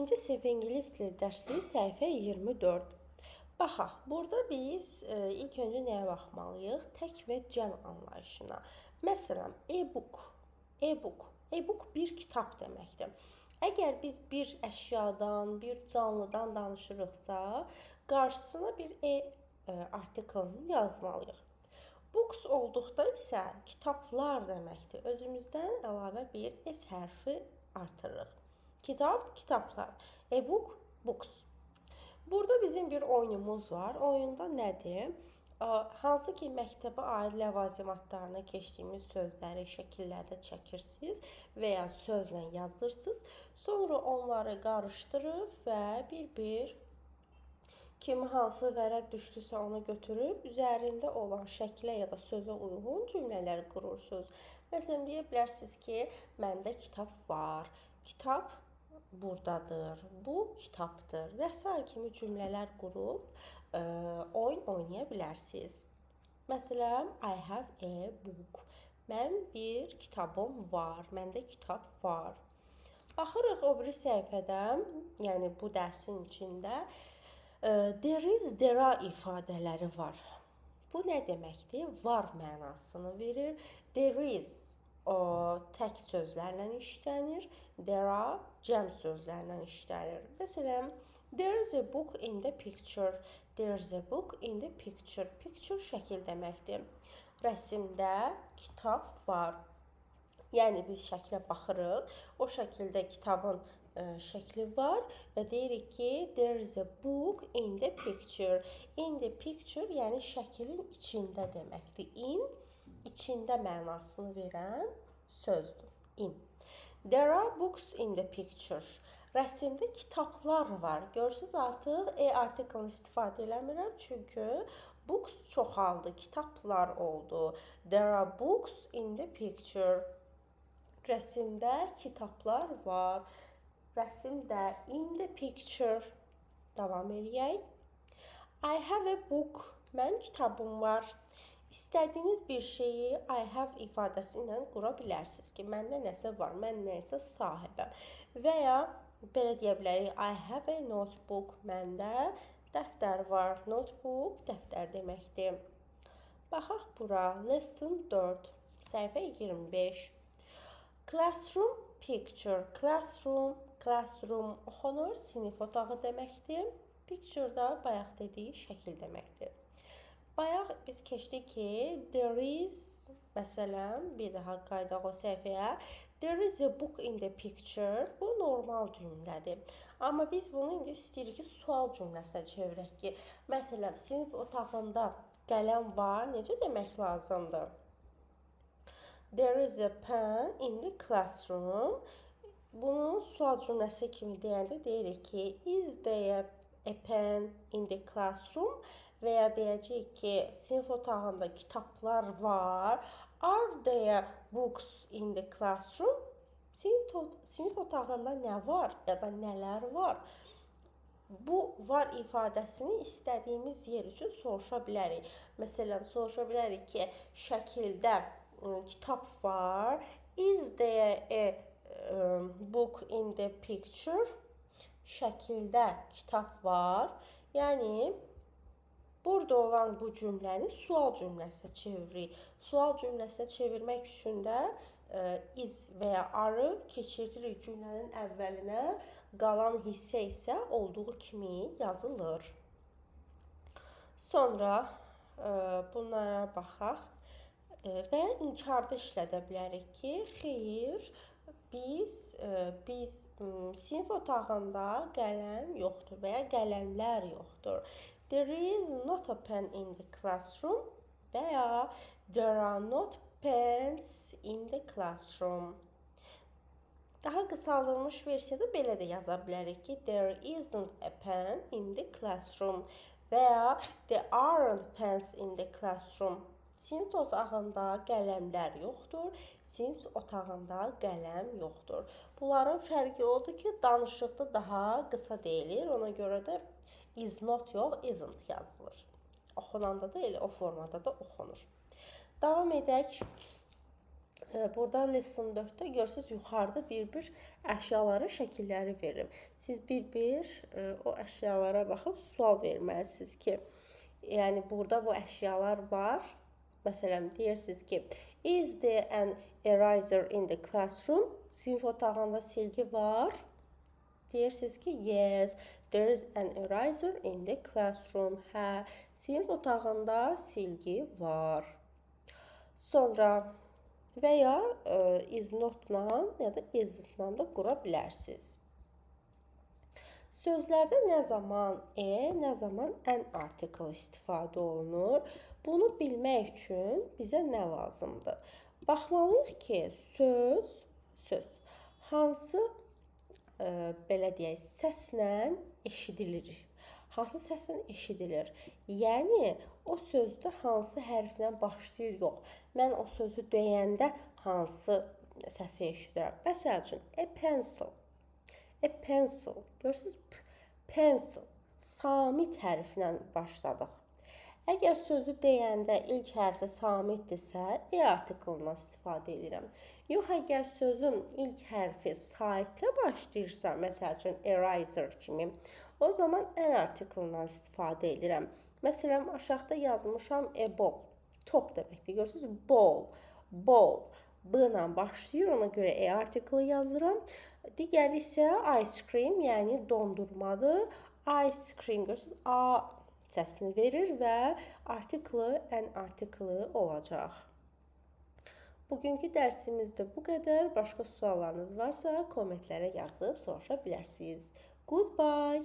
Birinci sinif ingilis dili dərsi səhifə 24. Baxaq, burada biz ilk öncə nəyə baxmalıyıq? Tək və cəm anlayışına. Məsələn, e-book bir kitab deməkdir. Əgər biz bir əşyadan, bir canlıdan danışırıqsa, qarşısına bir artiklını yazmalıyıq. Books olduqda isə kitablar deməkdir. Özümüzdən əlavə bir S hərfi artırırıq. Kitab, kitablar. E-book, books. Burada bizim bir oyunumuz var. Oyunda nədir? Hansı ki məktəbə aid ləvazimatlarına keçdiyimiz sözləri şəkillərdə çəkirsiniz və ya sözlə yazırsınız. Sonra onları qarışdırıb və bir kimi hansı vərəq düşdüsə onu götürüb üzərində olan şəklə ya da sözə uyğun cümlələr qurursunuz. Məsələn, deyə bilərsiniz ki, məndə kitab var. Kitab buradadır, bu kitabdır və s. kimi cümlələr qurub oyun oynaya bilərsiniz. Məsələn, I have a book. Mən bir kitabım var, məndə kitab var. Baxırıq o biri səhifədə, yəni bu dərsin içində there is, there are ifadələri var. Bu nə deməkdir? Var mənasını verir. There is tək sözlərlə işlənir. There are cəm sözlərlə işlənir. Məsələn, there is a book in the picture. There is a book in the picture. Picture şəkil deməkdir. Rəsmdə kitab var. Yəni biz şəklə baxırıq. O şəkildə kitabın şəkli var və deyirik ki, there is a book in the picture. In the picture yəni şəklin içində deməkdir. In içində mənasını verən sözdür. In. There are books in the picture. Rəsmdə kitablar var. Görürsünüz, artıq artiklını istifadə eləmirəm, çünki books çoxaldı, kitablar oldu. There are books in the picture. Rəsmdə kitablar var. Rəsmdə in the picture. Davam eləyək. I have a book. Mənim kitabım var. İstədiyiniz bir şeyi I have ifadəsi ilə qura bilərsiniz ki, məndə nəsə var, mən nəsə sahibəm. Və ya belə deyə bilərik, I have a notebook. Məndə dəftər var. Notebook dəftər deməkdir. Baxaq bura. Lesson 4. Səhifə 25. Classroom picture. Classroom oxunur. Sinif otağı deməkdir. Picture da bayaq dediyi şəkil deməkdir. Bayaq biz keçdik ki, there is, məsələn, bir daha qaydaq o səhifəyə, there is a book in the picture. Bu normal cümlədir. Amma biz bunu indi istəyirik ki, sual cümləsinə çevirək ki, məsələn, sinif otağında qələm var, necə demək lazımdır? There is a pen in the classroom. Bunu sual cümləsi kimi deyəndə deyirik ki, is there a pen in the classroom? Və ya deyəcəyik ki, sinif otağında kitablar var. Are there books in the classroom? Sinif otağında nə var ya da nələr var? Bu var ifadəsini istədiyimiz yer üçün soruşa bilərik. Məsələn, soruşa bilərik ki, şəkildə kitab var. Is there a book in the picture? Şəkildə kitab var. Yəni, burada olan bu cümləni sual cümləsinə çeviririk. Sual cümləsinə çevirmək üçün də is və ya are keçiririk cümlənin əvvəlinə, qalan hissə isə olduğu kimi yazılır. Sonra bunlara baxaq və ya inkarda işlədə bilərik ki, xeyr, biz sinif otağında qələm yoxdur və ya qələmlər yoxdur. There is not a pen in the classroom və ya there are not pens in the classroom. Daha qısaldılmış versiyada belə də yaza bilərik ki, there isn't a pen in the classroom və ya there aren't pens in the classroom. Sinif otağında qələmlər yoxdur, sinif otağında qələm yoxdur. Bunların fərqi odur ki, danışıqda daha qısa deyilir, ona görə də is not yox, isn't yazılır. Oxunanda da elə o formada da oxunur. Davam edək. Burada lesson 4-də görürsünüz yuxarıda bir-bir əşyaların şəkilləri verir. Siz bir-bir o əşyalara baxıb sual verməlisiniz ki, yəni burada bu əşyalar var. Məsələn, deyirsiniz ki, is there an eraser in the classroom? Sinif otağında silgi var. Deyirsiniz ki, yes, there is an eraser in the classroom. Hə, sinif otağında silgi var. Sonra və ya is not-la ya da is-la da qura bilərsiniz. Sözlərdə nə zaman nə zaman an article istifadə olunur? Bunu bilmək üçün bizə nə lazımdır? Baxmalıyıq ki, söz hansı belə deyək, səslə eşidilir. Hansı səslə eşidilir? Yəni, o sözdə hansı hərflə başlayır, yox. Mən o sözü deyəndə hansı səsi eşidirəm? Məsəl üçün, a pencil. A pencil. Görürsünüz? Pencil. Samit hərflə başladıq. Əgər sözü deyəndə ilk hərfi samitdirsə, article-dan istifadə edirəm. Yox, əgər sözün ilk hərfi saitlə başlayırsa, məsəl üçün eraser kimi, o zaman an article-dan istifadə edirəm. Məsələn, aşağıda yazmışam a ball. Top deməkdir. Görürsünüz? Ball. Ball. B-la başlayır, ona görə article yazıram. Digəri isə ice cream, yəni dondurmadır. Ice cream, görürsünüz? A səsini verir və article an article olacaq. Bugünkü dərsimizdə bu qədər. Başqa suallarınız varsa, kommentlərə yazıb soruşa bilərsiniz. Goodbye.